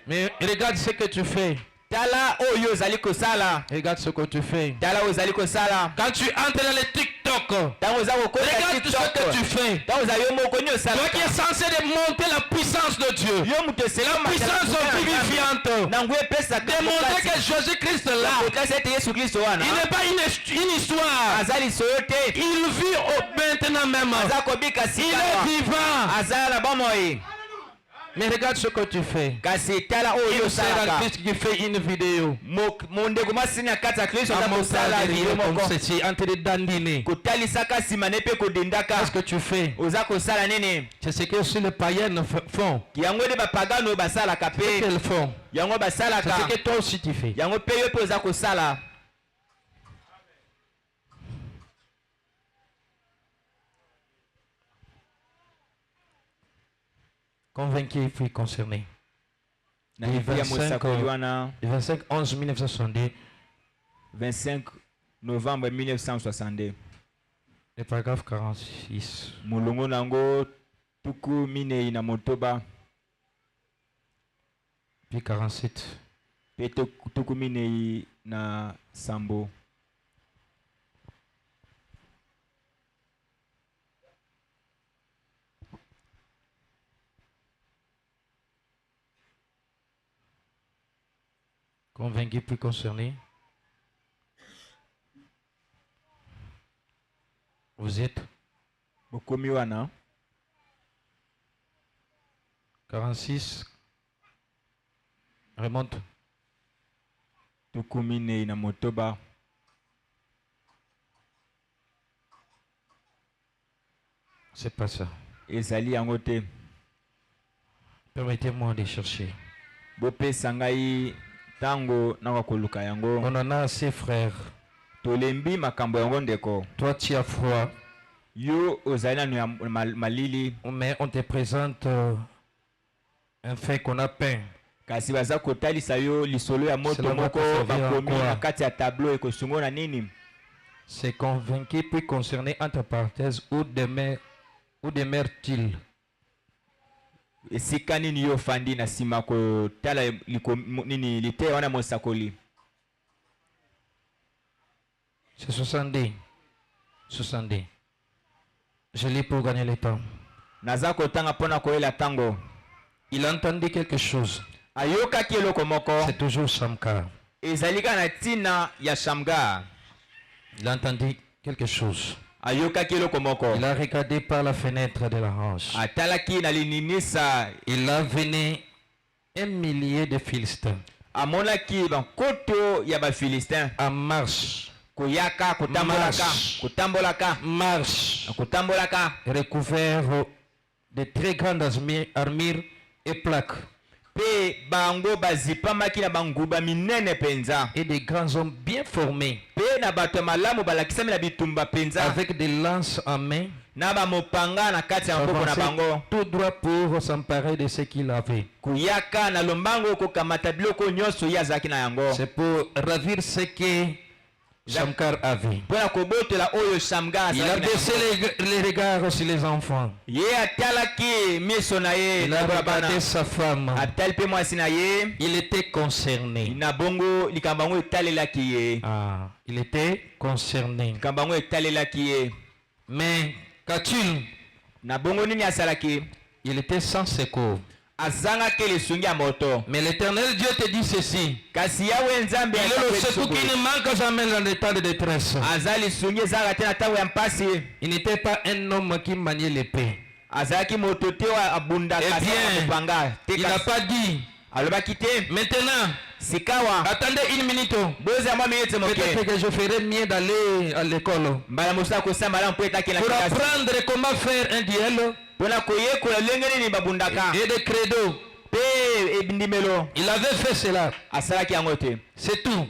Mais regarde ce que tu fais. Regarde ce que tu fais. Quand tu entres dans les TikTok, regarde ce que tu fais. Toi qui es censé démontrer la puissance de Dieu, la puissance vivifiante, démontrer que Jésus-Christ là, il n'est pas une histoire, il vit maintenant même, il est vivant. Mais regarde ce que tu fais. Une sœur en Christ qui fait une vidéo. Comme ceci, en train de dandiner. Qu'est-ce que tu fais? C'est ce que aussi les païens font. C'est ce qu'elles font. C'est ce que toi aussi tu fais. Convaincu puis concerné. Le 25 11 1962. 25 novembre 1962. Le paragraphe 46. Mulungu nango tuku minei na motoba. Puis 47. Tuku minei na sambo. Convaincu puis concerné. Vous êtes 46. Remonte. Tukumine na motoba. C'est pas ça. Ezali angote. Permettez-moi de chercher. Bope sangai tango na koluka yango. On en a assez, frère. Tolembi makambo yango ndeko. Toi tu as froid. Yo ozali na malili. Mais on te présente un fait qu'on a peint. Kasi baza kotalisa yo lisolo ya moto moko bakomi na kati ya tableau ekosungo na nini. C'est convaincu puis concerné entre parenthèses où demeure-t-il? Esika nini yo fandi na sima ko tala nini lite wana mosakoli. C'est 70. 70. Je lis pour gagner le temps. Naza kotanga pona koela tango. Il entendit quelque chose. Ayoka ki eloko moko. C'est toujours Shamgar. Ezalika na tina ya Shamgar. Il entendit quelque chose. Ayoka ki eloko moko. Il a regardé par la fenêtre de la hanche. Atalaki na lininisa. Il a venu 1 millier de Philistins. Amonaki bankoto ya ba Philistins. En marche. Koyaka kutambolaka. Kutambolaka. Marche. Kutambolaka. Recouvert de très grandes armures et plaques. Pe bango bazipamaki na banguba minene penza. Et des grands hommes bien formés. Pe na bato malamu balakisami na bitumba penza. Avec des lances en main. Na ba mopanga na kati ya maboko na bango. Tout droit pour s'emparer de ce qu'il avait. Kuyaka na lombango ko kamata biloko nyonso ya zaki na yango. C'est pour ravir ce que Shamgar avait. Il a baissé les regards sur les enfants. Il a regardé sa femme. Il était concerné. Ah, il était concerné. Mais qu'as-tu? Il était sans secours. Mais l'Éternel Dieu te dit ceci. Il est le secours qui ne manque jamais dans les temps de détresse. Il n'était pas un homme qui maniait l'épée. Eh bien, il n'a pas dit. Maintenant, attendez une minute. Peut-être que je ferai mieux d'aller à l'école pour apprendre comment faire un duel et des credos. Il avait fait cela. C'est tout.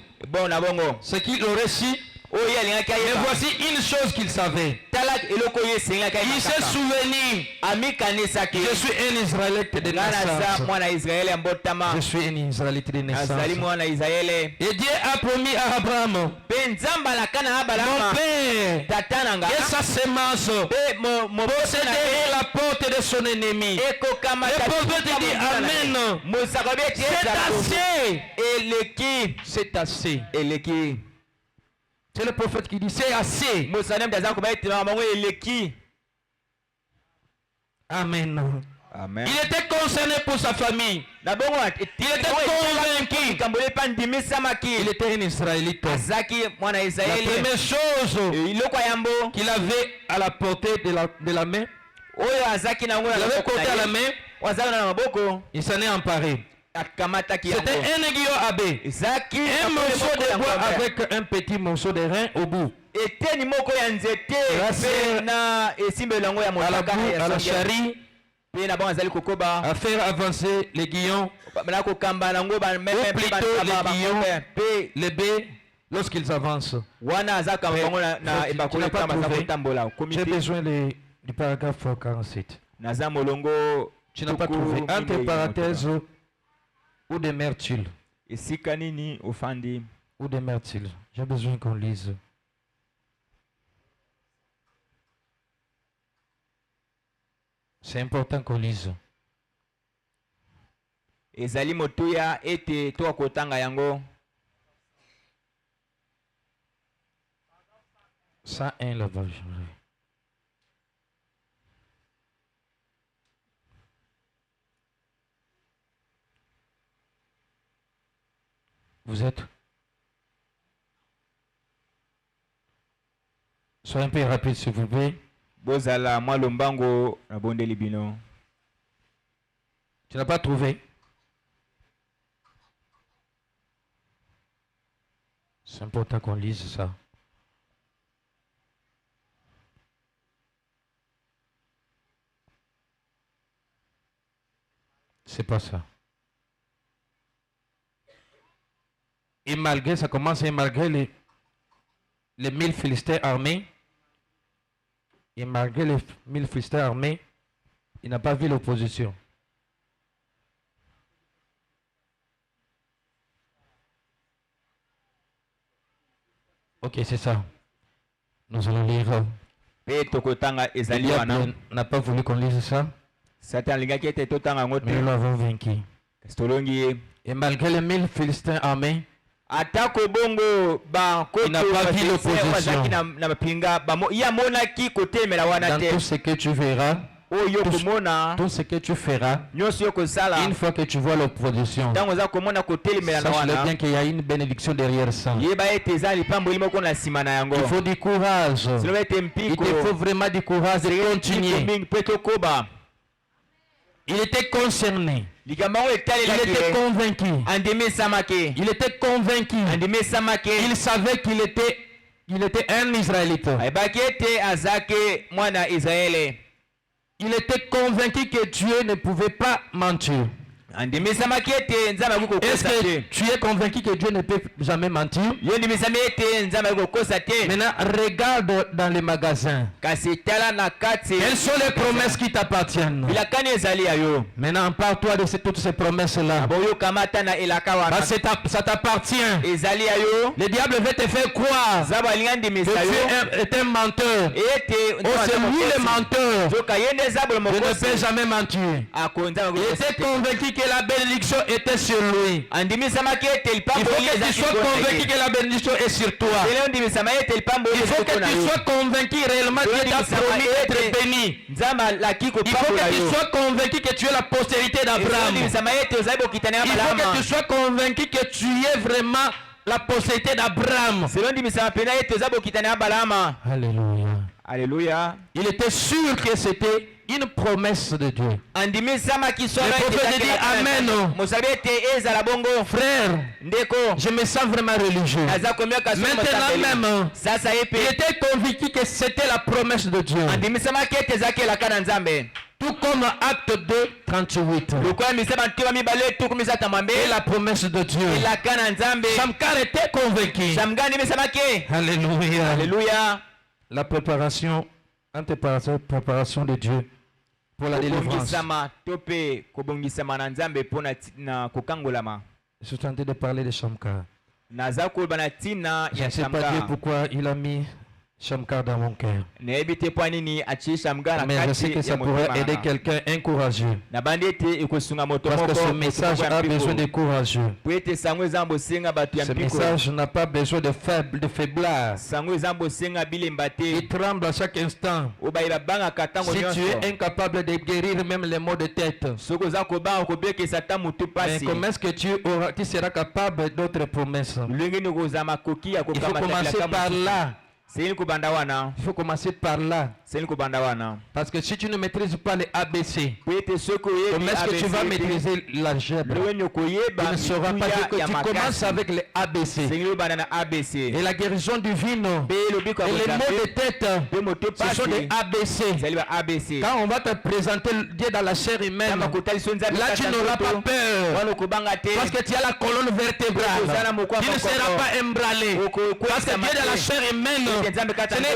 Ce qu'il aurait su. Mais voici une chose qu'il savait. Il s'est souvenu. Je suis un Israélite de naissance. Je suis un Israélite de naissance. Et Dieu a promis à Abraham, mon père, que sa semence posséderait la porte de son ennemi. Et pour te dire Amen. C'est assez. C'est assez. C'est le prophète qui dit c'est assez. Amen. Amen. Il était concerné pour sa famille. Il était convaincu. Il était un Israélite. La première chose qu'il avait à la portée de la main, il avait porté à la main, il s'en est emparé. C'était un aiguillon abbé. Un morceau de bois avec un petit morceau de rein au bout. À la charrie, à faire avancer l'aiguillon, ou plutôt l'aiguillon, les baies, lorsqu'ils avancent. J'ai besoin du paragraphe 47. Tu n'as pas trouvé. Entre parenthèses, ou des myrtilles. Ou des myrtilles. J'ai besoin qu'on lise. C'est important qu'on lise. Ezali motuya ete to akotanga yango. 101 là-bas. Vous êtes? Soyez un peu rapide s'il vous plaît. Bozala moi lombango na bondeli bino. Tu n'as pas trouvé? C'est important qu'on lise ça. C'est pas ça. Et malgré, ça commence, et malgré les 1000 Philistins armés, et malgré les 1000 Philistins armés, il n'a pas vu l'opposition. Ok, c'est ça. Nous allons lire. On n'a pas voulu qu'on lise ça. Mais nous l'avons vaincu. Et malgré les 1000 Philistins armés, il n'a pas vu l'opposition. Dans tout ce que tu verras, tout ce que tu feras, une fois que tu vois l'opposition, sache-le bien qu'il y a une bénédiction derrière ça. Il faut du courage. Il te faut vraiment du courage de continuer. Il était concerné. Il était convaincu. Il était convaincu. Il savait qu'il était un Israélite. Il était convaincu que Dieu ne pouvait pas mentir. Est-ce que tu es convaincu que Dieu ne peut jamais mentir? Maintenant, regarde dans les magasins. Quelles sont les promesses qui t'appartiennent? Maintenant, parle-toi de toutes ces promesses-là. Ça t'appartient. Le diable veut te faire croire que tu es un menteur. Oh, c'est lui le menteur. Je ne peux jamais mentir. Il était convaincu que la bénédiction était sur lui. Il faut que tu sois convaincu que la bénédiction est sur toi. Il faut que tu sois convaincu réellement que Dieu t'a promis d'être béni. Il faut que tu sois convaincu que tu es la postérité d'Abraham. Il faut que tu sois convaincu que tu es vraiment la postérité d'Abraham. Alléluia. Alléluia. Il était sûr que c'était une promesse de Dieu. Le prophète dit Amen. Frère, je me sens vraiment religieux. Maintenant même, il était convaincu que c'était la promesse de Dieu. Tout comme Acte 2, 38. Et la promesse de Dieu. Shamgar était convaincu. Alléluia. Alléluia. La préparation de Dieu pour la délivrance. Je suis tenté de parler de Shamgar. Je ne sais pas dire pourquoi il a mis Shamgar dans mon cœur. Mais je sais que ça pourrait aider quelqu'un incourageux. Parce que ce message a besoin de courageux. Ce message n'a pas besoin de faiblesse. Il tremble à chaque instant. Si tu es incapable de guérir même les maux de tête, mais comment est-ce que tu seras capable d'autres promesses? Il faut commencer par là. Il faut commencer par là. Parce que si tu ne maîtrises pas les ABC, comment est-ce que tu vas maîtriser l'algèbre? Tu ne sauras pas que tu commences avec les ABC. Et la guérison divine et les maux de tête, ce sont des ABC. Quand on va te présenter Dieu dans la chair humaine, là tu n'auras pas peur. Parce que tu as la colonne vertébrale. Tu ne seras pas emballé. Parce que Dieu dans la chair humaine, ce n'est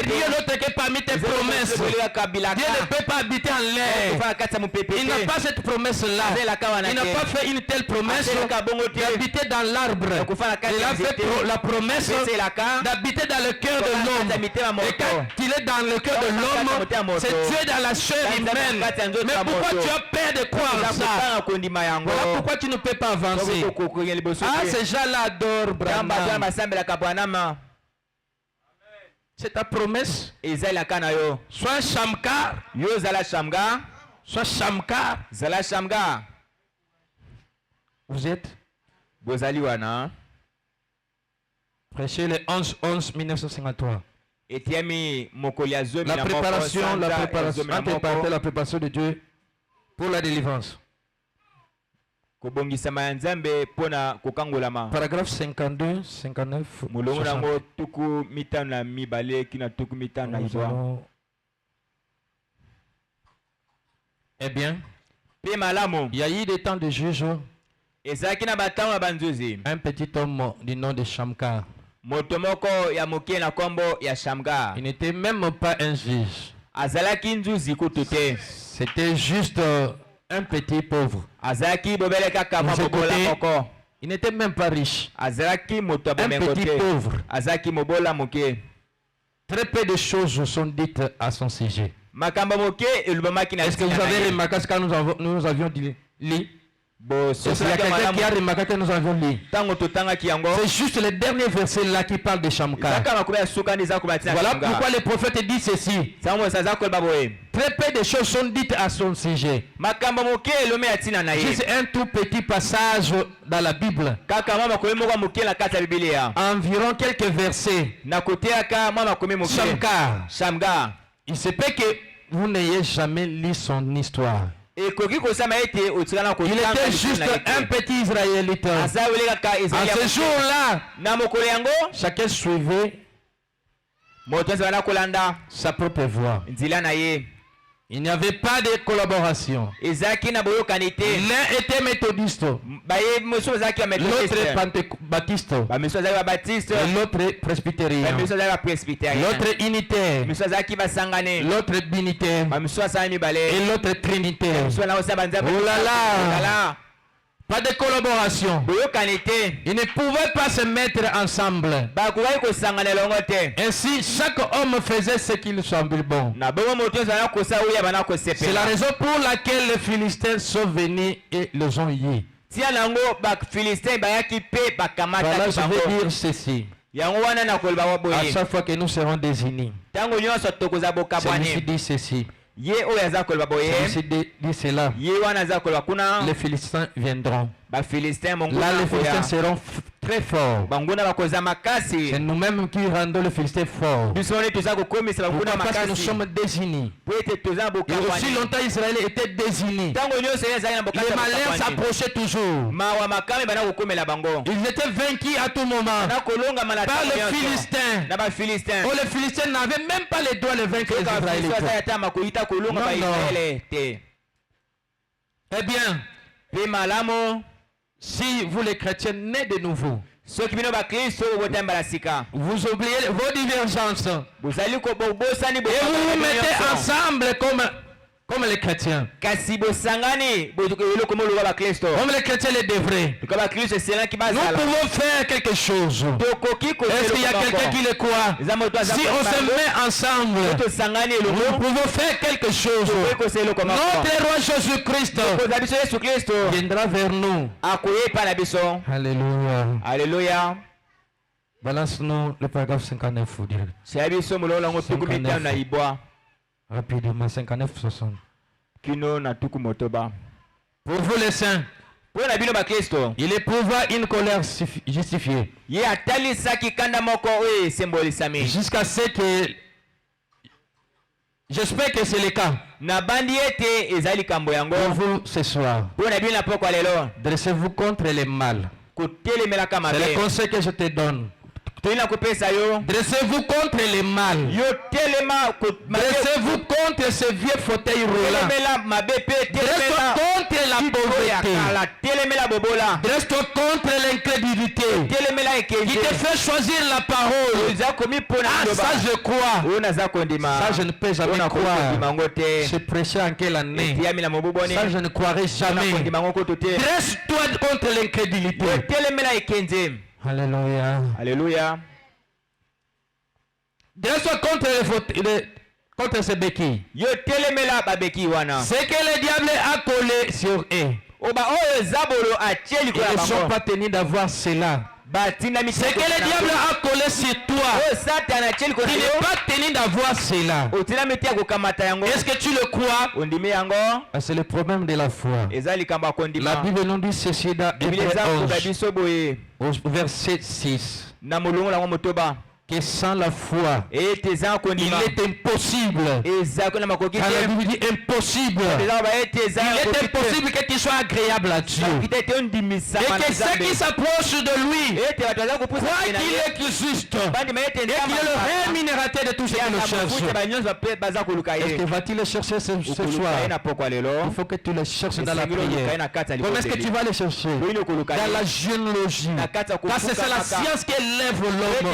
rien d'autre que parmi tes promesses. Dieu ne peut pas habiter en l'air. Il n'a pas cette promesse-là. Il n'a pas fait une telle promesse d'habiter dans l'arbre. Il a fait la promesse d'habiter dans le cœur de l'homme. Et quand il est dans le cœur de l'homme, c'est Dieu dans la chair humaine. Mais pourquoi tu as peur de croire ça? Voilà pourquoi tu ne peux pas avancer. Ah, ces gens-là adorent Branham. C'est ta promesse. Soit Shamgar. Soit Shamgar. Vous êtes? Prêchez le 11-11-1953. La préparation de Dieu pour la délivrance. Paragraphe 52, 59. Eh bien, il y a eu des temps de juge. Un petit homme du nom de Shamgar. Il n'était même pas un juge. C'était juste un petit pauvre. Il n'était même pas riche. Un petit pauvre. Très peu de choses sont dites à son sujet. Est-ce que vous avez remarqué ce que nous avions dit? C'est quelqu'un qui a remarqué que nous avons lu. C'est juste le dernier verset là qui parle de Shamgar. Voilà pourquoi le prophète dit ceci. Très peu de choses sont dites à son sujet. Juste un tout petit passage dans la Bible. Environ quelques versets. Shamgar. Il se peut que vous n'ayez jamais lu son histoire. Il était juste un petit Israélite. À ce jour-là, chacun suivait sa propre voie. Il n'y avait pas de collaboration. L'un était méthodiste, l'autre baptiste, l'autre presbytérien, l'autre unitaire, l'autre binitaire et l'autre trinitaire. Oh là là! Pas de collaboration. Ils ne pouvaient pas se mettre ensemble. Ainsi, chaque homme faisait ce qu'il semblait bon. C'est la raison pour laquelle les Philistins sont venus et les ont liés. Voilà, je vais dire ceci. À chaque fois que nous serons désignés, celui-ci dit ceci. Celui-ci dit cela. Les Philistins viendront. Là, les Philistins seront très forts. C'est nous-mêmes qui rendons les Philistins forts. Pourquoi? Parce que nous sommes désignés. Et aussi longtemps Israël était désigné. Les malheurs s'approchaient toujours. Ils étaient vaincus à tout moment par les Philistins. Oh, les Philistins n'avaient même pas les doigts de vaincre les Israélites. Non. Eh bien, si vous les chrétiens nés de nouveau, vous oubliez vos divergences et vous vous mettez ensemble comme les chrétiens. Comme les chrétiens les devraient. Nous pouvons faire quelque chose. Est-ce qu'il y a quelqu'un qui le croit? Si on se met ensemble, nous pouvons faire quelque chose. Notre roi Jésus-Christ viendra vers nous. Alléluia. Alléluia. Balance-nous le paragraphe 59. Vous direz. 59. Rapidement, 59-60. Pour vous les saints, il éprouva une colère justifiée. Jusqu'à ce que... J'espère que c'est le cas. Pour vous ce soir, dressez-vous contre les mal. C'est le conseil que je te donne. Dressez-vous contre les mal. Dressez-vous contre ce vieux fauteuil roulant. Dressez-vous contre la pauvreté. Dressez-vous contre l'incrédulité qui te fait choisir la parole. Ah, ça je crois. Ça je ne peux jamais croire. Je prêchais en quelle année? Ça je ne croirai jamais. Dresse-toi contre l'incrédulité. Alléluia. Alléluia. Dresse-toi contre ces béquilles. C'est que le diable a collé sur eux. Ils ne sont pas tenus d'avoir cela. C'est que le diable a collé sur toi. Tu n'es pas tenu d'avoir cela. Est-ce que tu le crois? C'est le problème de la foi. La Bible nous dit ceci dans Hébreux 11, au verset 6. Que sans la foi, il est impossible. Car la Bible dit impossible. Il est impossible que tu sois agréable à Dieu. Et que ceux qui s'approchent de lui croient qu'il est juste. Et qu'il est le rémunérateur de tous ceux qui le cherchent. Est-ce que vas-tu le chercher ce soir? Il faut que tu le cherches dans la prière. Comment est-ce que tu vas le chercher? Dans la généalogie. Parce que c'est la science qui élève l'homme.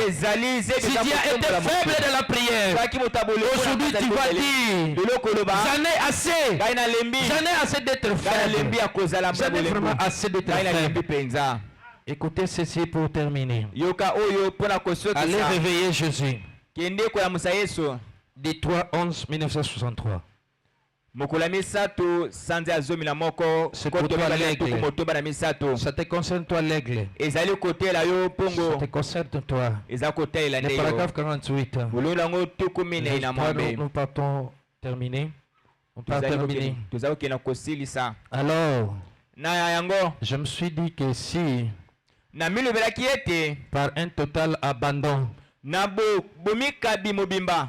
Si tu as été faible de la prière, aujourd'hui tu vas dire, j'en ai assez. J'en ai assez d'être faible. J'en ai vraiment assez d'être faible. Écoutez ceci pour terminer. Allez réveiller Jésus. Dis-toi 11 1963. Ça te concerne toi l'aigle. Ça te concerne toi. Le paragraphe 48. Nous partons terminer. On part terminer. Alors, je me suis dit que si par un total abandon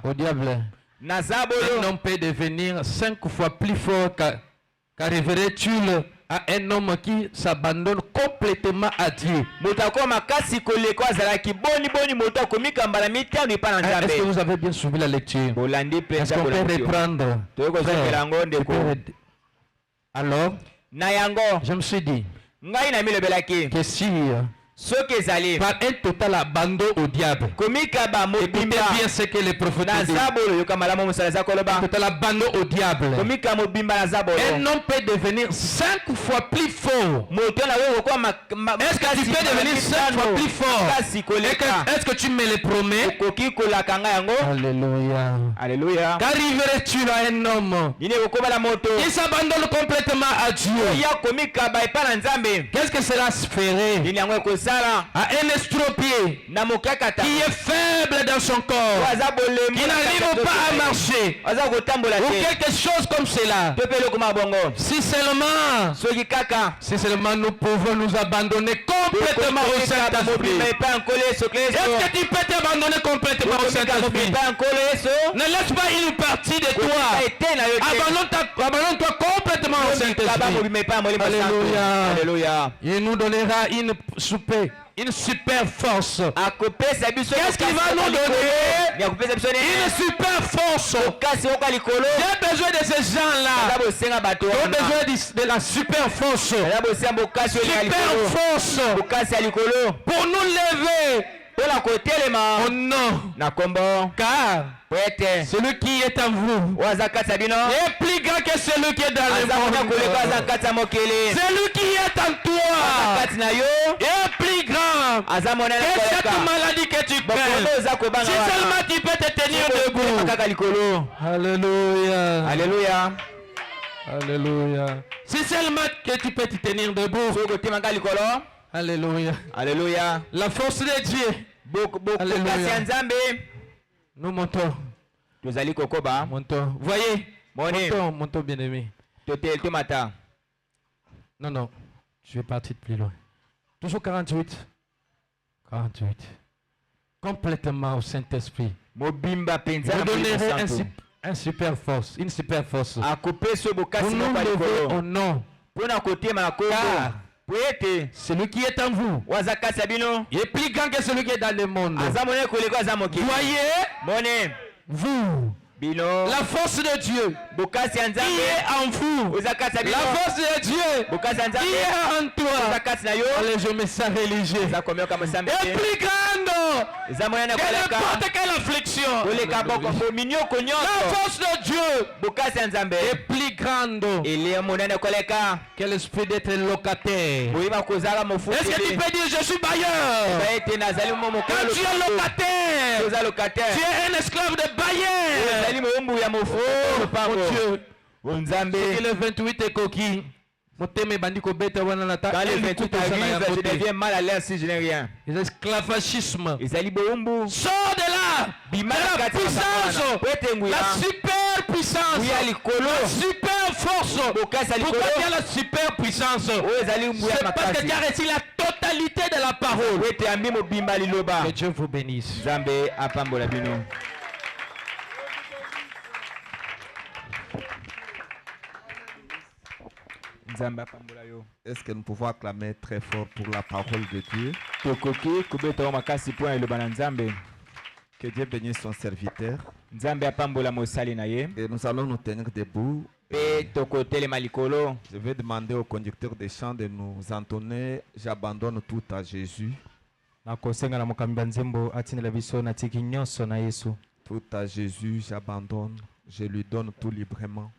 au diable, un homme peut devenir 5 fois plus fort, qu'arriverais-tu à un homme qui s'abandonne complètement à Dieu? Est-ce que vous avez bien suivi la lecture? Est-ce qu'on peut reprendre? Alors, je me suis dit que si par un total abandon au diable. Écoutez bien ce que les prophètes disent. Un total abandon au diable. Un homme peut devenir 5 fois plus fort. Est-ce que tu peux devenir 5 fois plus fort? Est-ce que tu me le promets? Alléluia. Alléluia. Qu'arriverais-tu à un homme qui s'abandonne complètement à Dieu? Qu'est-ce que cela se ferait à un estropié qui est faible dans son corps, qui n'arrive pas à marcher, ou quelque chose comme cela? Si seulement nous pouvons nous abandonner complètement au Saint-Esprit. Est-ce que tu peux t'abandonner complètement au Saint-Esprit? Ne laisse pas une partie de toi. Abandonne-toi complètement au Saint-Esprit. Alléluia. Il nous donnera une super force. Qu'est-ce qu'il va nous donner? Une super force. J'ai besoin de ces gens-là. J'ai besoin de la super force. Super force pour nous lever. Oh non. Car celui qui est en vous est plus grand que celui qui est dans le monde. Celui qui est en toi est plus grand que cette maladie que tu crains. Si seulement tu peux te tenir debout. Alléluia. Alléluia. Alléluia. Si seulement que tu peux te tenir debout. Alléluia. Alléluia. La force de Dieu. Alléluia. Nous montons. Montons. Voyez. Montons, bien-aimé. Non. Je vais partir plus loin. Toujours 48. Complètement au Saint-Esprit. Vous donnerez une super force. Pour nous lever au nom. Car celui qui est en vous, il est plus grand que celui qui est dans le monde. Voyez, vous, la force de Dieu qui est en vous, la force de Dieu qui est en toi. Allez, je me sens religieux. Et plus grande que n'importe quelle affliction. La force de Dieu est plus grande que l'esprit d'être locataire. Est-ce que tu peux dire je suis bailleur? Quand tu es locataire, tu es un esclave de bailleur. Oh mon Dieu. Le 28 est coquille. Quand le 28 je deviens mal à l'aise si je n'ai rien. L'esclavagisme. Sors de là. La puissance. La super puissance. La super force. Pourquoi il y a la super puissance? C'est parce que tu as reçu la totalité de la parole. Que Dieu vous bénisse. Est-ce que nous pouvons acclamer très fort pour la parole de Dieu? Que Dieu bénisse son serviteur. Et nous allons nous tenir debout. Je vais demander au conducteur des chants de nous entonner « J'abandonne tout à Jésus ». Tout à Jésus, j'abandonne. Je lui donne tout librement.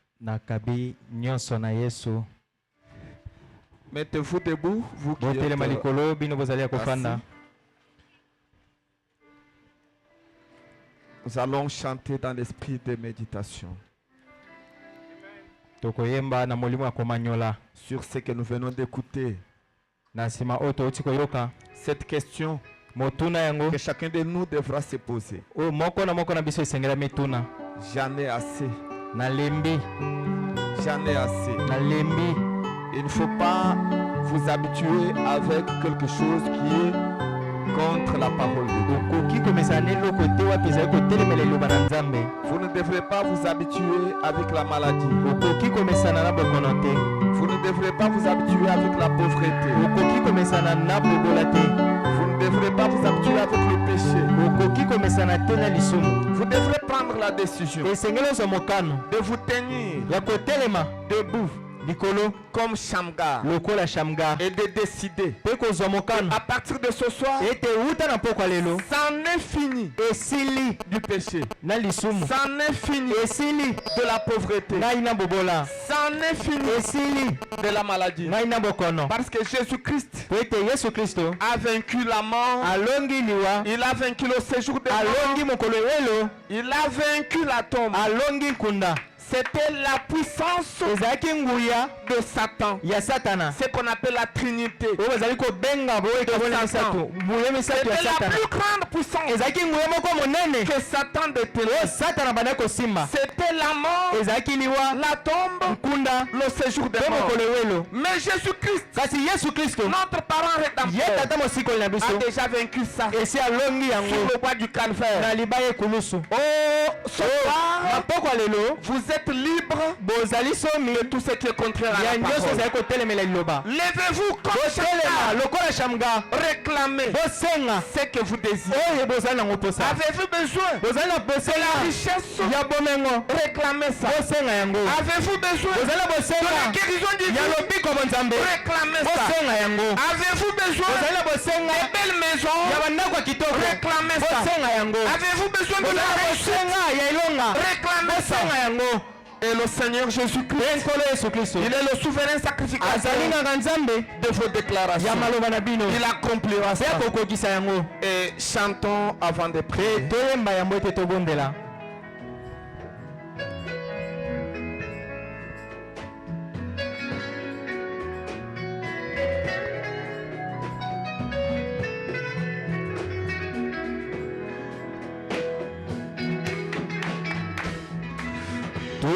Mettez-vous debout, vous qui êtes assis. Nous allons chanter dans l'esprit de méditation sur ce que nous venons d'écouter. Cette question que chacun de nous devra se poser. J'en ai assez. J'en ai assez. Il ne faut pas vous habituer avec quelque chose qui est contre la parole de Dieu. Vous ne devrez pas vous habituer avec la maladie. Vous ne devrez pas vous habituer avec la pauvreté. Vous ne devrez pas vous habituer avec le péché. Vous devrez prendre la décision de vous tenir debout comme Shamgar lokola Shamgar et de décider pe kozwa mokano à partir de ce soir ete uta na pokwa lelo c'en est fini esili du péché, na lisumu c'en est fini esili de la pauvreté, ngai na bobola c'en est fini esili de la maladie, ngai na bokono parce que Jésus-Christ po ete Yesu Kristo a vaincu la mort, alongi liwa il a vaincu le séjour des alongi morts, mokolo ewelo il a vaincu la tombe. alongi nkunda C'était la puissance ezalaki nguya de Satan, ya satana ce qu'on appelle la Trinité. oyo bazali kobenga boyeka bona misato nguya misato ya C'était la satana plus grande puissance ezalaki nguya moko monene que Satan détenait. oyo satana bandaki kosimba C'était la mort, ezalaki liwa la tombe, nkunda le séjour des mpe morts. mokolo ewelo Mais Jésus-Christ, kasi Yesu Kristo notre parent ye rédempteur, tata mosikoli na biso a déjà vaincu ça esi alongi sur yango le bois du calvaire. na libaya ekulusu Oh, ce na soir, pokwa lelo vous êtes libre bozali somi de tout ce qui est contraire à ya la nyonso parole. ezali kotelemela liloba Levez-vous comme botelema Shamgar, lokola Shamgar réclamez bosenga ce que vous désirez. oyo bozali nango posa Avez-vous besoin bozali na de la bosenga richesse? ya bomengo Réclamez ça. bosenga yango Avez-vous besoin bozali na de la bosenga guérison ya divine? lobiko bonzambe Réclamez ça. bosenga yango Avez-vous besoin bozali na bosenga de belles maisons? ya bandako ya kitoko Réclamez ça. bosenga yango Avez-vous besoin de bozali la na réussite? bosenga ya elonga Réclamez ça. bosenga yango Et le Seigneur Jésus-Christ, ye nkolo Yesu Kristo il est le souverain azali sacrificateur nganga nzambe de vos déclarations. ya maloba na bino Il accomplira mpe ça. akokokisa yango Et chantons avant de mpe prier. toyemba yango ete tobondela Tout